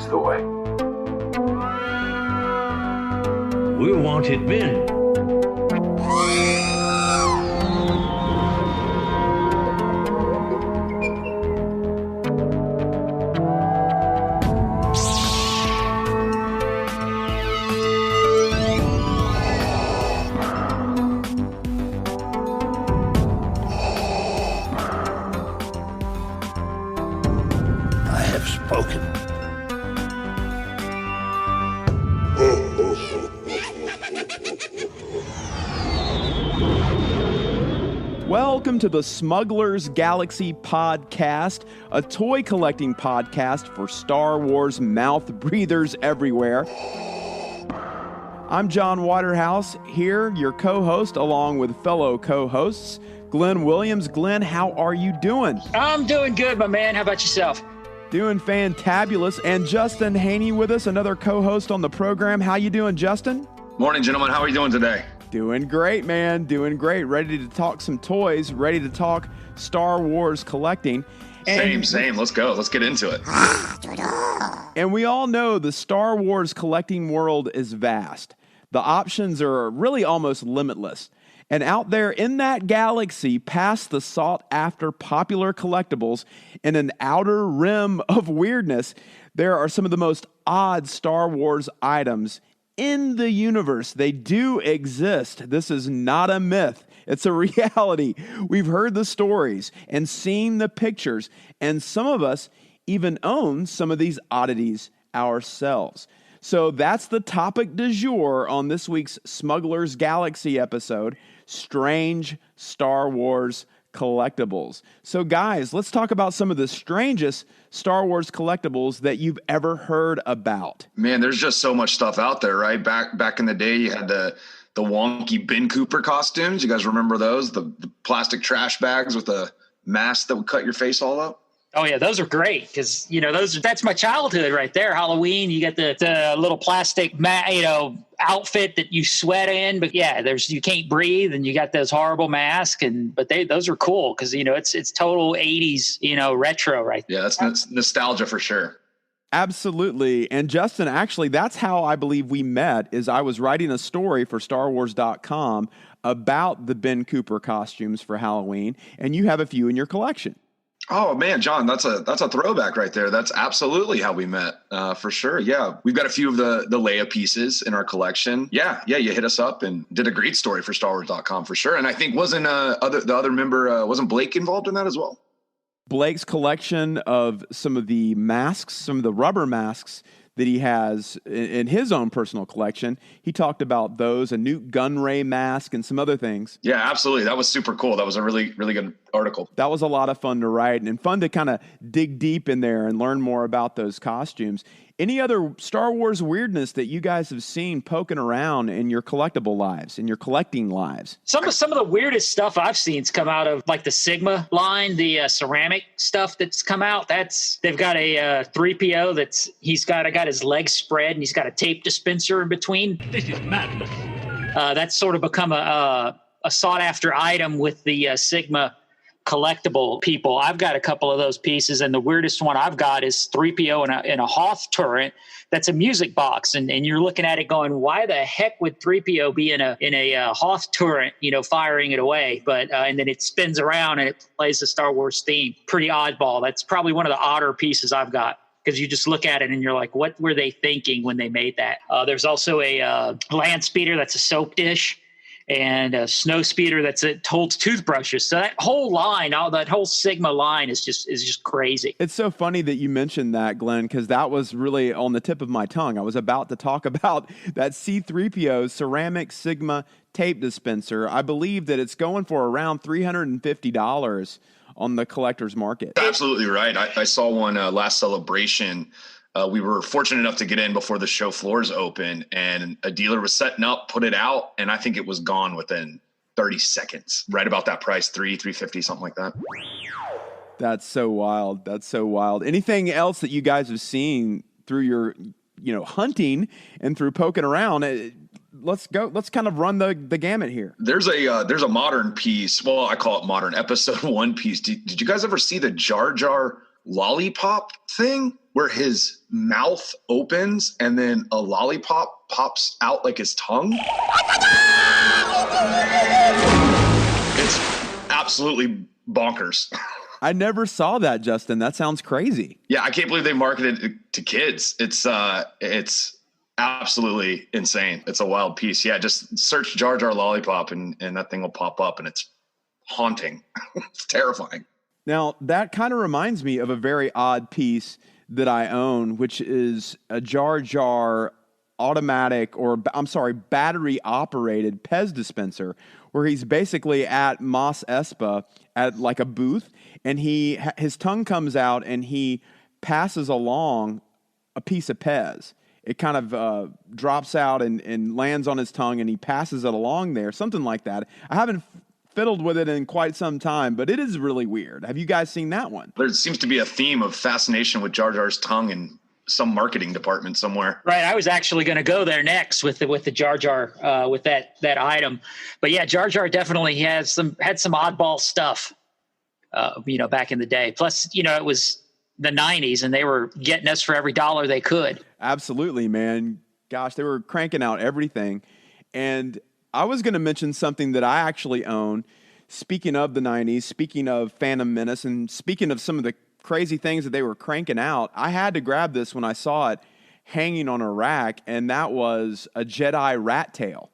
Ask away. We want it bin. Welcome to the Smuggler's Galaxy podcast, a toy collecting podcast for Star Wars mouth breathers everywhere. I'm Jon Waterhouse, here, your co-host, along with fellow co-hosts, Glen Williams. Glen, how are you doing? I'm doing good, my man. How about yourself? Doing fantabulous. And Justin Haynie with us, another co-host on the program. How you doing, Justin? Morning, gentlemen. How are you doing today? Doing great, man. Doing great. Ready to talk some toys. Ready to talk Star Wars collecting. Same. Let's go. Let's get into it. And we all know the Star Wars collecting world is vast. The options are really almost limitless. And out there in that galaxy, past the sought-after popular collectibles, in an outer rim of weirdness, there are some of the most odd Star Wars items in the universe. They do exist. This is not a myth. It's a reality. We've heard the stories and seen the pictures, and some of us even own some of these oddities ourselves. So that's the topic du jour on this week's Smuggler's Galaxy episode, Strange Star Wars Collectibles. So guys, let's talk about some of the strangest Star Wars collectibles that you've ever heard about. Man, there's just so much stuff out there, right? Back in the day, you had the wonky Ben Cooper costumes. You guys remember those? The plastic trash bags with a mask that would cut your face all up? Oh yeah, those are great because that's my childhood right there. Halloween, you get the little plastic outfit that you sweat in, but yeah, you can't breathe, and you got those horrible masks, but those are cool because it's total 80s retro right there. Yeah, that's nostalgia for sure. Absolutely. And Justin, actually, that's how I believe we met. Is I was writing a story for StarWars.com about the Ben Cooper costumes for Halloween, and you have a few in your collection. Oh man, John, that's a throwback right there. That's absolutely how we met, for sure. Yeah, we've got a few of the Leia pieces in our collection. Yeah, you hit us up and did a great story for StarWars.com for sure. And I think wasn't Blake involved in that as well? Blake's collection of some of the masks, some of the rubber masks that he has in his own personal collection. He talked about those, a Newt Gunray mask and some other things. Yeah, absolutely. That was super cool. That was a really, really good article. That was a lot of fun to write and fun to kind of dig deep in there and learn more about those costumes. Any other Star Wars weirdness that you guys have seen poking around in your collectible lives, in your collecting lives? Some of the weirdest stuff I've seen has come out of like the Sigma line, the ceramic stuff that's come out. They've got a 3PO he's got his legs spread and he's got a tape dispenser in between. This is madness. That's sort of become a sought after item with the Sigma collectible people. I've got a couple of those pieces, and the weirdest one I've got is 3PO in a Hoth turret that's a music box, and you're looking at it going, why the heck would 3PO be in a Hoth turret, firing it away? But and then it spins around and it plays the Star Wars theme. Pretty oddball. That's probably one of the odder pieces I've got, because you just look at it and you're like, what were they thinking when they made that? There's also a land speeder that's a soap dish, and a snow speeder holds toothbrushes. So that whole line, that whole Sigma line is just crazy. It's so funny that you mentioned that, Glenn, because that was really on the tip of my tongue. I was about to talk about that C-3PO ceramic Sigma tape dispenser. I believe that it's going for around $350 on the collector's market. Absolutely right. I saw one last celebration. We were fortunate enough to get in before the show floors open, and a dealer was setting up, put it out, and I think it was gone within 30 seconds. Right about that price, $350, something like that. That's so wild. That's so wild. Anything else that you guys have seen through your, hunting and through poking around? Let's go. Let's kind of run the gamut here. There's a modern piece. Well, I call it modern episode 1 piece. Did you guys ever see the Jar Jar lollipop thing? where his mouth opens and then a lollipop pops out like his tongue. It's absolutely bonkers. I never saw that, Justin. That sounds crazy. Yeah, I can't believe they marketed it to kids. It's absolutely insane. It's a wild piece. Yeah, just search Jar Jar Lollipop and that thing will pop up, and it's haunting. It's terrifying. Now, that kind of reminds me of a very odd piece that I own, which is a Jar Jar battery operated Pez dispenser, where he's basically at Mos Espa at like a booth, and his tongue comes out and he passes along a piece of Pez. It kind of drops out and lands on his tongue, and he passes it along there, something like that. I haven't fiddled with it in quite some time, but it is really weird. Have you guys seen that one? There seems to be a theme of fascination with Jar Jar's tongue in some marketing department somewhere. Right. I was actually going to go there next with the Jar Jar, with that item. But yeah, Jar Jar definitely had some oddball stuff, back in the day. Plus, it was the 90s and they were getting us for every dollar they could. Absolutely, man. Gosh, they were cranking out everything. And I was going to mention something that I actually own. Speaking of the 90s, speaking of Phantom Menace, and speaking of some of the crazy things that they were cranking out, I had to grab this when I saw it hanging on a rack, and that was a Jedi rat tail,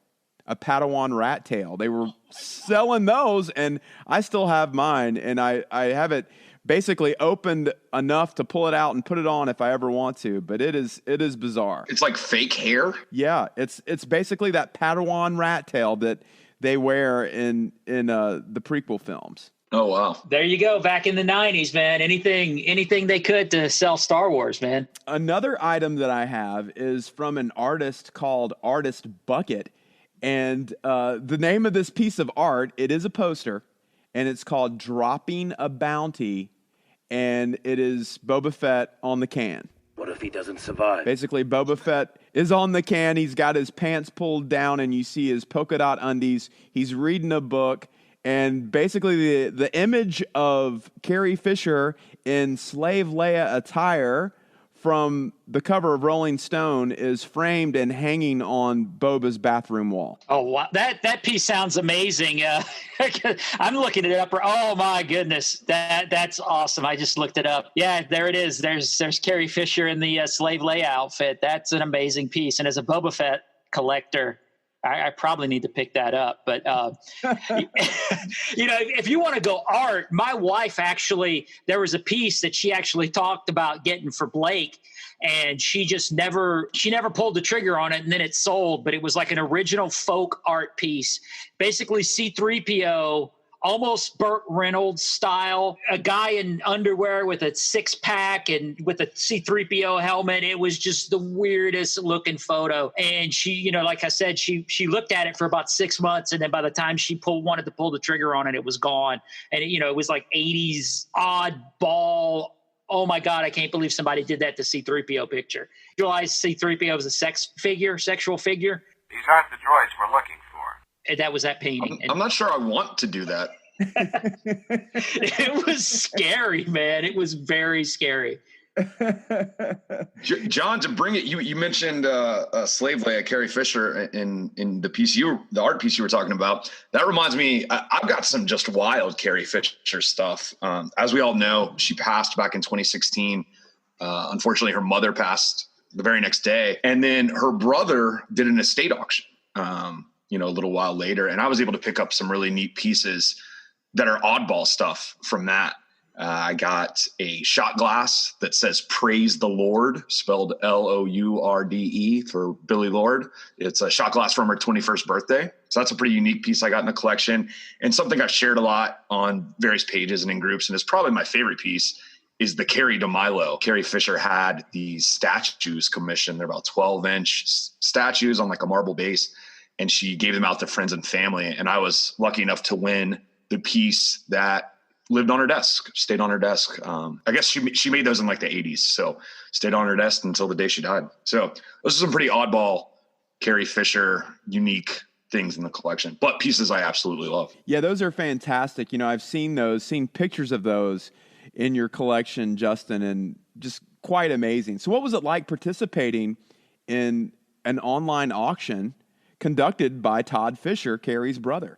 a Padawan rat tail. They were selling those, and I still have mine, and I have it basically opened enough to pull it out and put it on if I ever want to, but it is bizarre. It's like fake hair? Yeah, it's basically that Padawan rat tail that they wear in the prequel films. Oh, wow. There you go. Back in the 90s, man. Anything they could to sell Star Wars, man. Another item that I have is from an artist called Artist Bucket. And the name of this piece of art, it is a poster, and it's called Dropping a Bounty, and it is Boba Fett on the can. What if he doesn't survive? Basically, Boba Fett is on the can. He's got his pants pulled down, and you see his polka dot undies. He's reading a book. And basically, the image of Carrie Fisher in Slave Leia attire from the cover of Rolling Stone is framed and hanging on Boba's bathroom wall. Oh, wow. That piece sounds amazing. I'm looking it up. Oh, my goodness. That's awesome. I just looked it up. Yeah, there it is. There's Carrie Fisher in the Slave Leia outfit. That's an amazing piece. And as a Boba Fett collector, I probably need to pick that up. But, if you want to go art, my wife there was a piece that she actually talked about getting for Blake, and she never pulled the trigger on it, and then it sold. But it was like an original folk art piece, basically C-3PO, almost Burt Reynolds style, a guy in underwear with a 6-pack and with a C-3PO helmet. It was just the weirdest looking photo. And she, like I said, she looked at it for about 6 months. And then by the time she wanted to pull the trigger on it, it was gone. And it was like 80s oddball. Oh my God, I can't believe somebody did that to C-3PO picture. You realize C-3PO was a sexual figure? These aren't the droids we're looking for. And that was that painting. I'm not sure I want to do that. It was scary, man. It was very scary. John, to bring it, you mentioned Slave Leia, Carrie Fisher in the art piece you were talking about. That reminds me, I've got some just wild Carrie Fisher stuff. As we all know, she passed back in 2016. Unfortunately, her mother passed the very next day, and then her brother did an estate auction. A little while later, and I was able to pick up some really neat pieces that are oddball stuff from that. I got a shot glass that says "Praise the Lord," spelled L-O-U-R-D-E for Billy Lord. It's a shot glass from her 21st birthday. So that's a pretty unique piece I got in the collection, and something I've shared a lot on various pages and in groups. And it's probably my favorite piece is the Carrie DeMilo. Carrie Fisher had these statues commissioned. They're about 12-inch statues on like a marble base. And she gave them out to friends and family. And I was lucky enough to win the piece that lived on her desk, stayed on her desk. I guess she made those in like the 80s. So stayed on her desk until the day she died. So those are some pretty oddball Carrie Fisher, unique things in the collection, but pieces I absolutely love. Yeah, those are fantastic. I've seen pictures of those in your collection, Justin, and just quite amazing. So what was it like participating in an online auction conducted by Todd Fisher, Carrie's brother?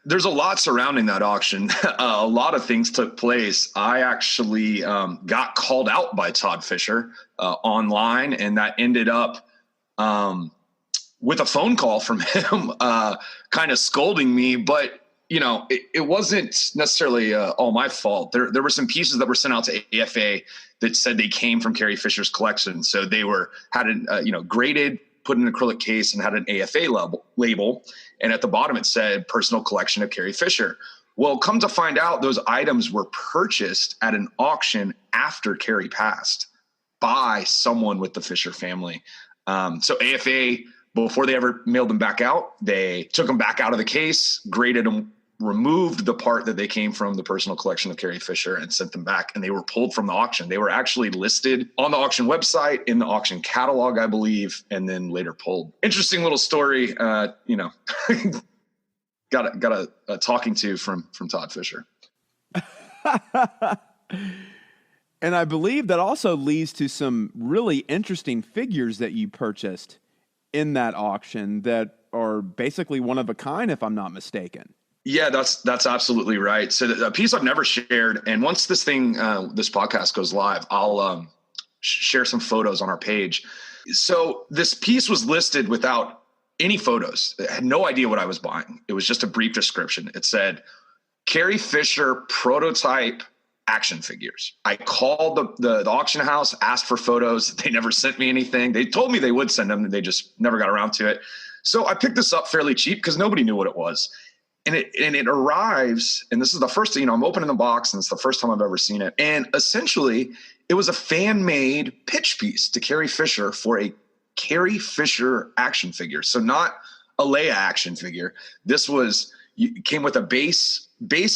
There's a lot surrounding that auction. A lot of things took place. I actually got called out by Todd Fisher online, and that ended up with a phone call from him kind of scolding me. But, it wasn't necessarily all my fault. There were some pieces that were sent out to AFA that said they came from Carrie Fisher's collection. So they had graded, put in an acrylic case, and had an AFA label. And at the bottom, it said personal collection of Carrie Fisher. Well, come to find out, those items were purchased at an auction after Carrie passed by someone with the Fisher family. So AFA, before they ever mailed them back out, they took them back out of the case, graded them, removed the part that they came from the personal collection of Carrie Fisher, and sent them back. And they were pulled from the auction. They were actually listed on the auction website, in the auction catalog, I believe, and then later pulled. Interesting little story. Got a talking to from Todd Fisher. And I believe that also leads to some really interesting figures that you purchased in that auction that are basically one of a kind, if I'm not mistaken. Yeah, that's absolutely right. So a piece I've never shared, and once this podcast goes live, I'll share some photos on our page. So this piece was listed without any photos. I had no idea what I was buying. It was just a brief description. It said, Carrie Fisher prototype action figures. I called the auction house, asked for photos. They never sent me anything. They told me they would send them. They just never got around to it. So I picked this up fairly cheap because nobody knew what it was. And it arrives, and this is the first, I'm opening the box, and it's the first time I've ever seen it. And essentially, it was a fan-made pitch piece to Carrie Fisher for a Carrie Fisher action figure. So not a Leia action figure. This came with a base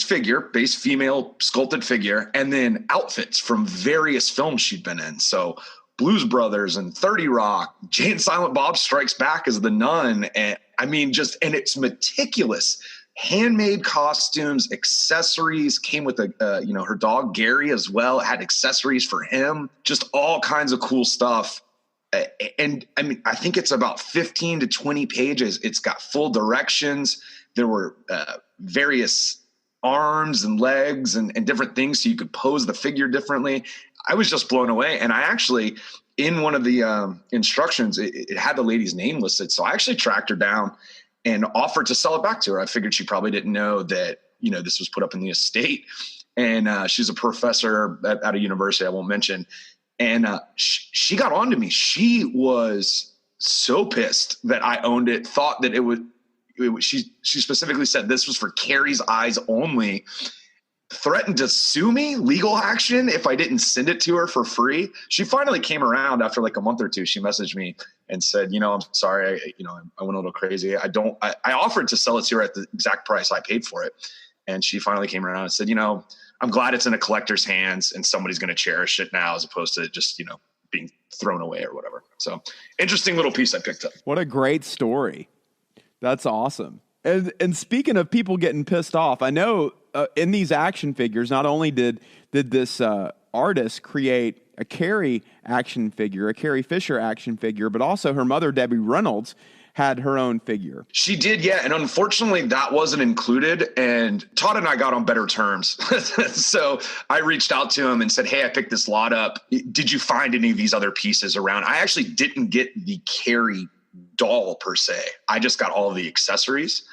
figure, base female sculpted figure, and then outfits from various films she'd been in. So Blues Brothers and 30 Rock, Jay and Silent Bob Strikes Back as the nun. And and it's meticulous. Handmade costumes, accessories, came with her dog Gary as well. It had accessories for him, just all kinds of cool stuff. And I think it's about 15 to 20 pages. It's got full directions. There were various arms and legs and different things, so you could pose the figure differently. I was just blown away. And I actually, in one of the instructions, it had the lady's name listed. So I actually tracked her down and offered to sell it back to her. I figured she probably didn't know that, this was put up in the estate. And she's a professor at a university I won't mention. And she got on to me. She was so pissed that I owned it, thought that she specifically said this was for Carrie's eyes only, threatened to sue me, legal action, if I didn't send it to her for free. She finally came around after like a month or two. She messaged me and said, I'm sorry. I went a little crazy. I offered to sell it to her at the exact price I paid for it. And she finally came around and said, I'm glad it's in a collector's hands and somebody's going to cherish it now as opposed to just, being thrown away or whatever. So interesting little piece I picked up. What a great story. That's awesome. And speaking of people getting pissed off, I know in these action figures, not only did this artist create a Carrie action figure, a Carrie Fisher action figure, but also her mother, Debbie Reynolds, had her own figure. She did, yeah. And unfortunately, that wasn't included. And Todd and I got on better terms. So I reached out to him and said, hey, I picked this lot up. Did you find any of these other pieces around? I actually didn't get the Carrie doll per se. I just got all of the accessories.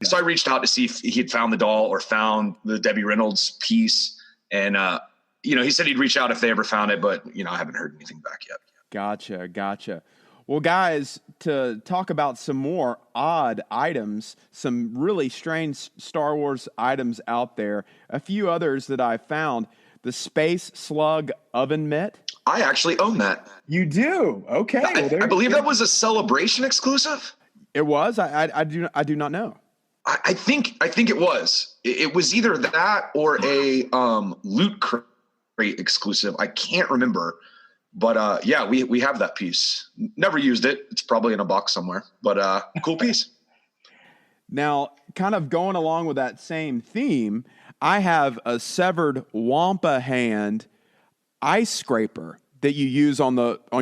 Yeah. So I reached out to see if he had found the doll or found the Debbie Reynolds piece. And, he said he'd reach out if they ever found it, but, I haven't heard anything back yet. Gotcha. Well, guys, to talk about some more odd items, some really strange Star Wars items out there, a few others that I found, the Space Slug oven mitt. I actually own that. You do? Okay. I believe that was a Celebration exclusive. It was? I do not know. I think it was. It was either that or a Loot Crate exclusive. I can't remember. But yeah, we have that piece. Never used it. It's probably in a box somewhere, but cool piece. Now, kind of going along with that same theme, I have a severed Wampa hand ice scraper that you use on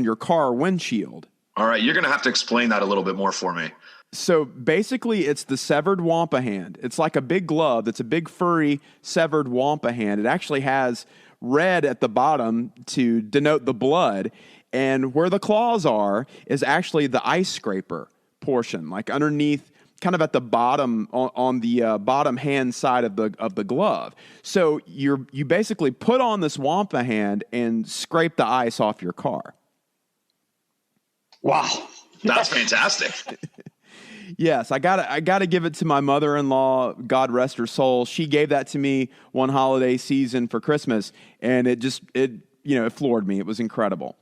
your car windshield. All right, you're going to have to explain that a little bit more for me. So basically, it's the severed wampa hand. It's like a big glove. It's a big furry severed wampa hand. It actually has red at the bottom to denote the blood. And where the claws are is actually the ice scraper portion, like underneath, kind of at the bottom on the bottom hand side of the glove. So you basically put on this wampa hand and scrape the ice off your car. Wow, that's fantastic. Yes, I gotta give it to my mother-in-law, God rest her soul. She gave that to me one holiday season for Christmas, and it floored me. It was incredible.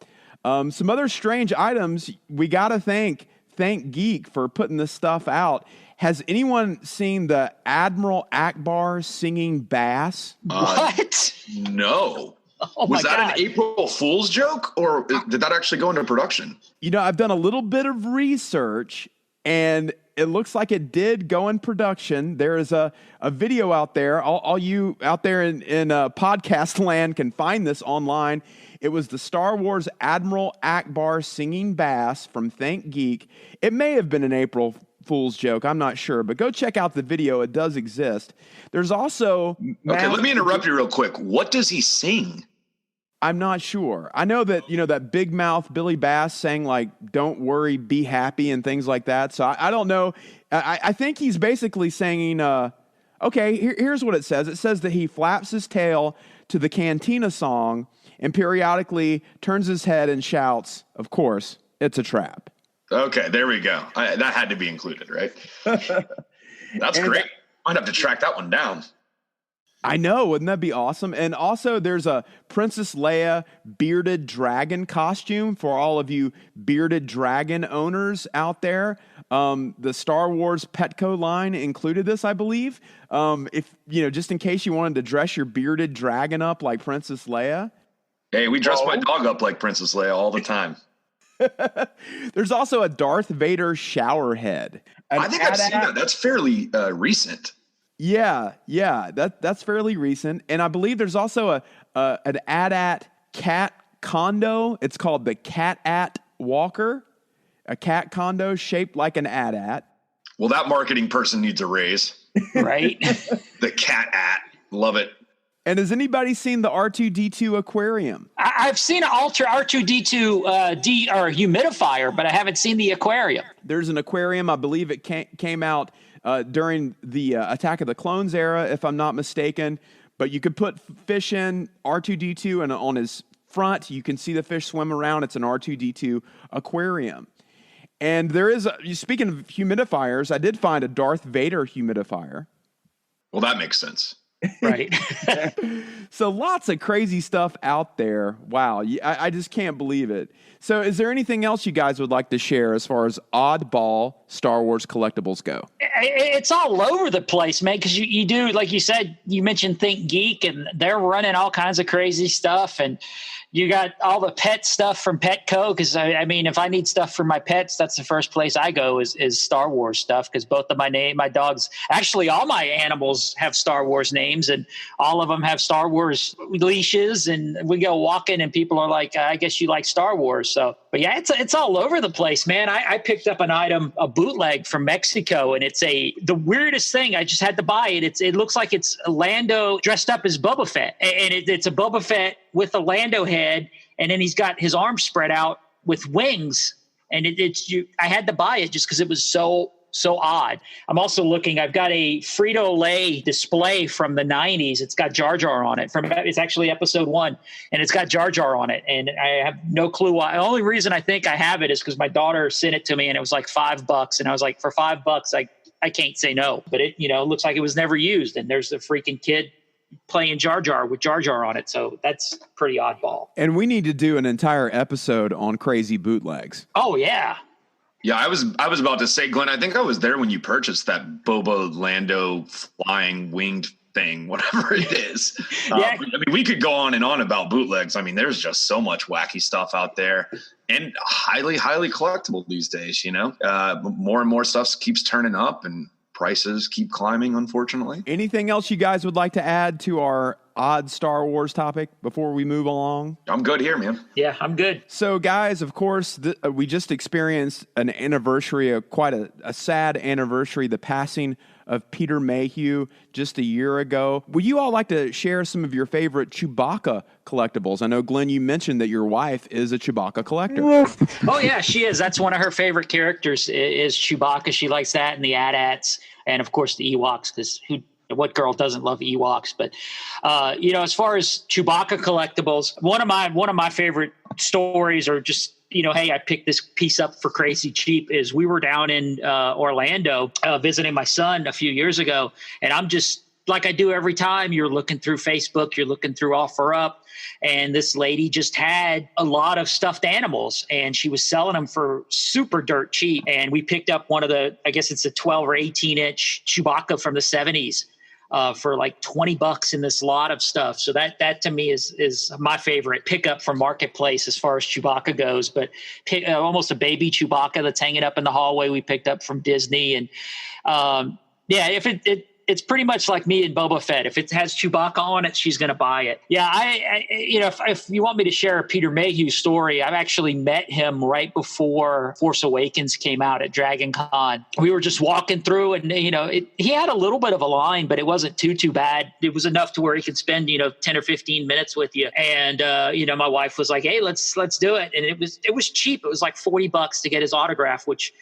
Some other strange items. We gotta thank Geek for putting this stuff out. Has anyone seen the Admiral Akbar singing bass? What? No. Oh was that God. an April Fool's joke, or did that actually go into production? I've done a little bit of research, and it looks like it did go in production. There is a video out there. All you out there in podcast land can find this online. It was the Star Wars Admiral Akbar singing bass from Thank Geek. It may have been an April Fool's joke. I'm not sure, but go check out the video. It does exist. There's also... Okay, let me interrupt you real quick. What does he sing? I'm not sure. I know that, that big mouth Billy Bass sang like, "Don't worry, be happy," and things like that. So I don't know. I think he's basically singing, okay, here's what it says. It says that he flaps his tail to the Cantina song and periodically turns his head and shouts, "Of course, it's a trap." Okay, there we go. That had to be included, right? That's great. Might have to track that one down. I know. Wouldn't that be awesome? And also there's a Princess Leia bearded dragon costume for all of you bearded dragon owners out there. The Star Wars Petco line included this, I believe. If just in case you wanted to dress your bearded dragon up like Princess Leia. Hey, we dress my dog up like Princess Leia all the time. There's also a Darth Vader shower head. I think I've seen that. That's fairly recent. Yeah, that's fairly recent, and I believe there's also an AT-AT cat condo. It's called the Cat-AT Walker, a cat condo shaped like an AT-AT. Well, that marketing person needs a raise, right? The Cat-AT, love it. And has anybody seen the R2-D2 aquarium? I've seen an R2-D2 or humidifier, but I haven't seen the aquarium. There's an aquarium. I believe it came out during the Attack of the Clones era, if I'm not mistaken. But you could put fish in R2-D2, and on his front, you can see the fish swim around. It's an R2-D2 aquarium. And there is, speaking of humidifiers, I did find a Darth Vader humidifier. Well, that makes sense. Right. So lots of crazy stuff out there. Wow. I just can't believe it. So is there anything else you guys would like to share as far as oddball Star Wars collectibles go? It's all over the place, man, because you do, like you said, you mentioned Think Geek, and they're running all kinds of crazy stuff. And you got all the pet stuff from Petco, because I mean, if I need stuff for my pets, that's the first place I go is Star Wars stuff, because both of my dogs, actually all my animals have Star Wars names, and all of them have Star Wars leashes, and we go walking and people are like, "I guess you like Star Wars." So, but yeah, it's all over the place, man. I picked up an item, a bootleg from Mexico, and it's the weirdest thing. I just had to buy it. It looks like it's Lando dressed up as Boba Fett, and it's a Boba Fett with a Lando head, and then he's got his arms spread out with wings, and I had to buy it just because it was so odd. I'm also looking. I've got a Frito-Lay display from the 90s. It's got Jar Jar on it. It's actually episode 1, and it's got Jar Jar on it. And I have no clue why. The only reason I think I have it is because my daughter sent it to me, and it was like $5. And I was like, for $5, I can't say no. But it looks like it was never used. And there's the freaking kid playing Jar Jar with Jar Jar on it. So that's pretty oddball. And we need to do an entire episode on crazy bootlegs. Oh, yeah. Yeah, I was about to say, Glenn, I think I was there when you purchased that Boba Lando flying winged thing, whatever it is. Yeah. I mean, we could go on and on about bootlegs. I mean, there's just so much wacky stuff out there, and highly, highly collectible these days, More and more stuff keeps turning up, and prices keep climbing, unfortunately. Anything else you guys would like to add to our odd Star Wars topic before we move along? I'm good here, man. Yeah, I'm good. So, guys, of course, we just experienced an anniversary, quite a sad anniversary, the passing of Peter Mayhew just a year ago. Would you all like to share some of your favorite Chewbacca collectibles? I know, Glenn, you mentioned that your wife is a Chewbacca collector. Oh, yeah, she is. That's one of her favorite characters is Chewbacca. She likes that and the AT-ATs and, of course, the Ewoks, because what girl doesn't love Ewoks? But, as far as Chewbacca collectibles, one of my favorite stories are just, hey, I picked this piece up for crazy cheap is we were down in Orlando visiting my son a few years ago. And I'm just like I do every time. You're looking through Facebook, you're looking through OfferUp. And this lady just had a lot of stuffed animals and she was selling them for super dirt cheap. And we picked up one of I guess it's a 12 or 18 inch Chewbacca from the 70s. For like $20 in this lot of stuff. So that to me is my favorite pickup from Marketplace as far as Chewbacca goes, but almost a baby Chewbacca that's hanging up in the hallway we picked up from Disney. And if it's pretty much like me and Boba Fett. If it has Chewbacca on it, she's going to buy it. Yeah, if you want me to share a Peter Mayhew story, I've actually met him right before Force Awakens came out at Dragon Con. We were just walking through and, he had a little bit of a line, but it wasn't too bad. It was enough to where he could spend, 10 or 15 minutes with you. And, my wife was like, hey, let's do it. And it was cheap. It was like $40 to get his autograph, which,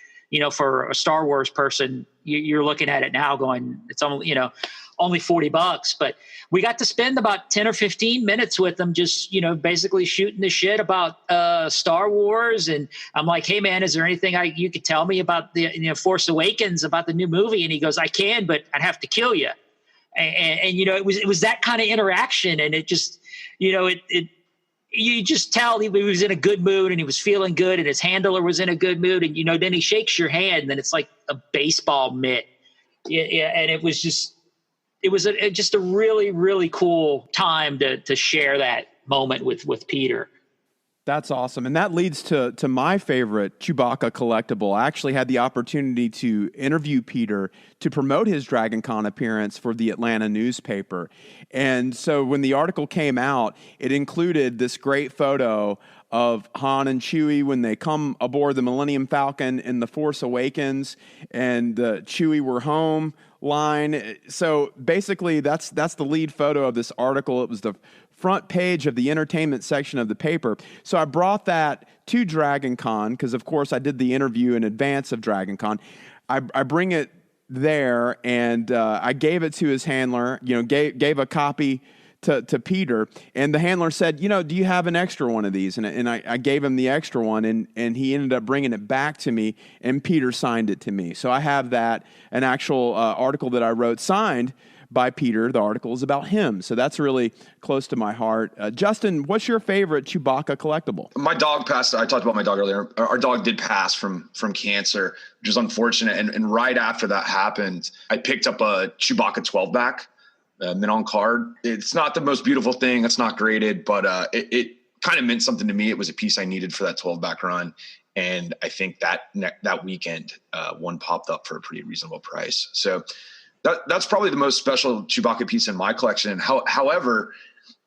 for a Star Wars person, you're looking at it now going, it's only, only $40, but we got to spend about 10 or 15 minutes with them, just, basically shooting the shit about Star Wars. And I'm like, hey man, is there anything you could tell me about the, Force Awakens, about the new movie? And he goes, I can, but I'd have to kill you. And it was that kind of interaction. And it just, you just tell he was in a good mood and he was feeling good and his handler was in a good mood. And, then he shakes your hand and then it's like a baseball mitt. Yeah. And it was just a really, really cool time to share that moment with Peter. That's awesome. And that leads to my favorite Chewbacca collectible. I actually had the opportunity to interview Peter to promote his Dragon Con appearance for the Atlanta newspaper. And so when the article came out, it included this great photo of Han and Chewie when they come aboard the Millennium Falcon in The Force Awakens, and Chewie were home line. So basically that's the lead photo of this article. It was the front page of the entertainment section of the paper. So I brought that to Dragon Con because, of course, I did the interview in advance of Dragon Con. I bring it there, and I gave it to his handler, gave a copy to Peter, and the handler said, do you have an extra one of these? And I gave him the extra one, and he ended up bringing it back to me, and Peter signed it to me. So I have that, an actual article that I wrote signed by Peter. The article is about him. So that's really close to my heart. Justin, what's your favorite Chewbacca collectible? My dog passed. I talked about my dog earlier. Our dog did pass from cancer, which is unfortunate. And right after that happened, I picked up a Chewbacca 12-back, mint on card. It's not the most beautiful thing. It's not graded, but it kind of meant something to me. It was a piece I needed for that 12-back run. And I think that weekend, one popped up for a pretty reasonable price. So that's probably the most special Chewbacca piece in my collection. However,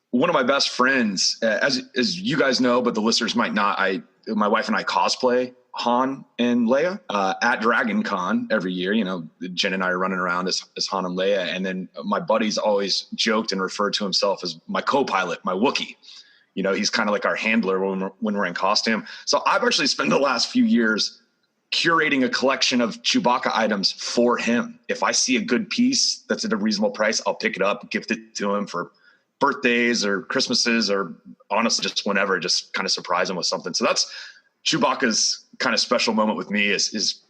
one of my best friends, as you guys know, but the listeners might not, my wife and I cosplay Han and Leia at Dragon Con every year. Jen and I are running around as Han and Leia. And then my buddy's always joked and referred to himself as my co-pilot, my Wookiee. He's kind of like our handler when we're in costume. So I've actually spent the last few years curating a collection of Chewbacca items for him. If I see a good piece that's at a reasonable price, I'll pick it up, gift it to him for birthdays or Christmases, or honestly just whenever, just kind of surprise him with something. So that's Chewbacca's kind of special moment with me is it's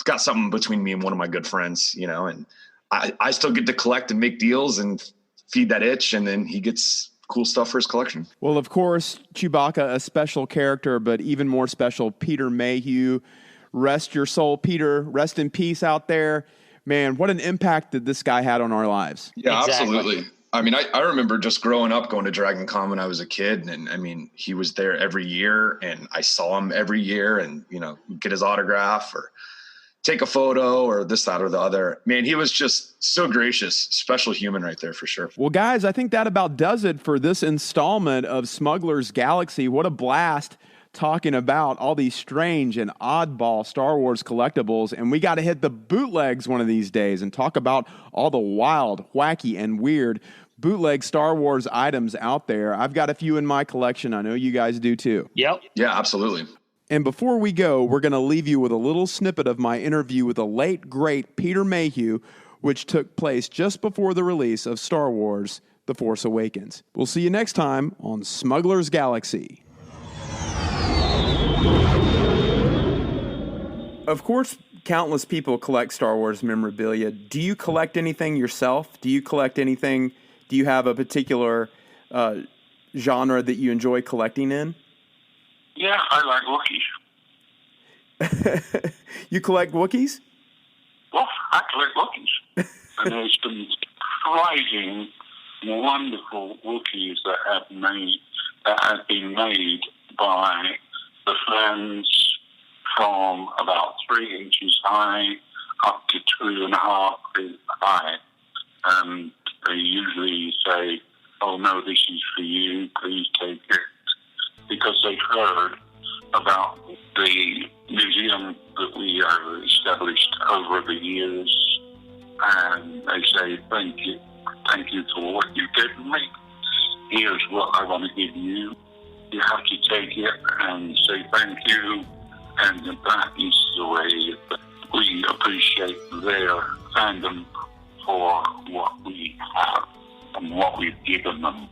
got something between me and one of my good friends, and I still get to collect and make deals and feed that itch. And then he gets cool stuff for his collection. Well, of course, Chewbacca, a special character, but even more special, Peter Mayhew. Rest your soul, Peter. Rest in peace out there. Man, what an impact that this guy had on our lives. Yeah, exactly. Absolutely. I mean, I remember just growing up going to Dragon Con when I was a kid. And I mean, he was there every year and I saw him every year and, get his autograph or, take a photo or this, that, or the other. Man, he was just so gracious, special human right there for sure. Well, guys, I think that about does it for this installment of Smuggler's Galaxy. What a blast talking about all these strange and oddball Star Wars collectibles. And we got to hit the bootlegs one of these days and talk about all the wild, wacky, and weird bootleg Star Wars items out there. I've got a few in my collection. I know you guys do too. Yep. Yeah, absolutely. And before we go, we're going to leave you with a little snippet of my interview with the late, great Peter Mayhew, which took place just before the release of Star Wars The Force Awakens. We'll see you next time on Smuggler's Galaxy. Of course, countless people collect Star Wars memorabilia. Do you collect anything yourself? Do you collect anything? Do you have a particular genre that you enjoy collecting in? Yeah, I like Wookiees. You collect Wookiees? Well, I collect Wookiees. And there's some surprising, wonderful Wookiees that have been made by the fans from about 3 inches high up to 2.5 feet high. And they usually say, "Oh no, this is for you, please take it." Because they've heard about the museum that we have established over the years, and they say, thank you for what you've given me. Here's what I want to give you. You have to take it and say thank you, and that is the way that we appreciate their fandom for what we have and what we've given them.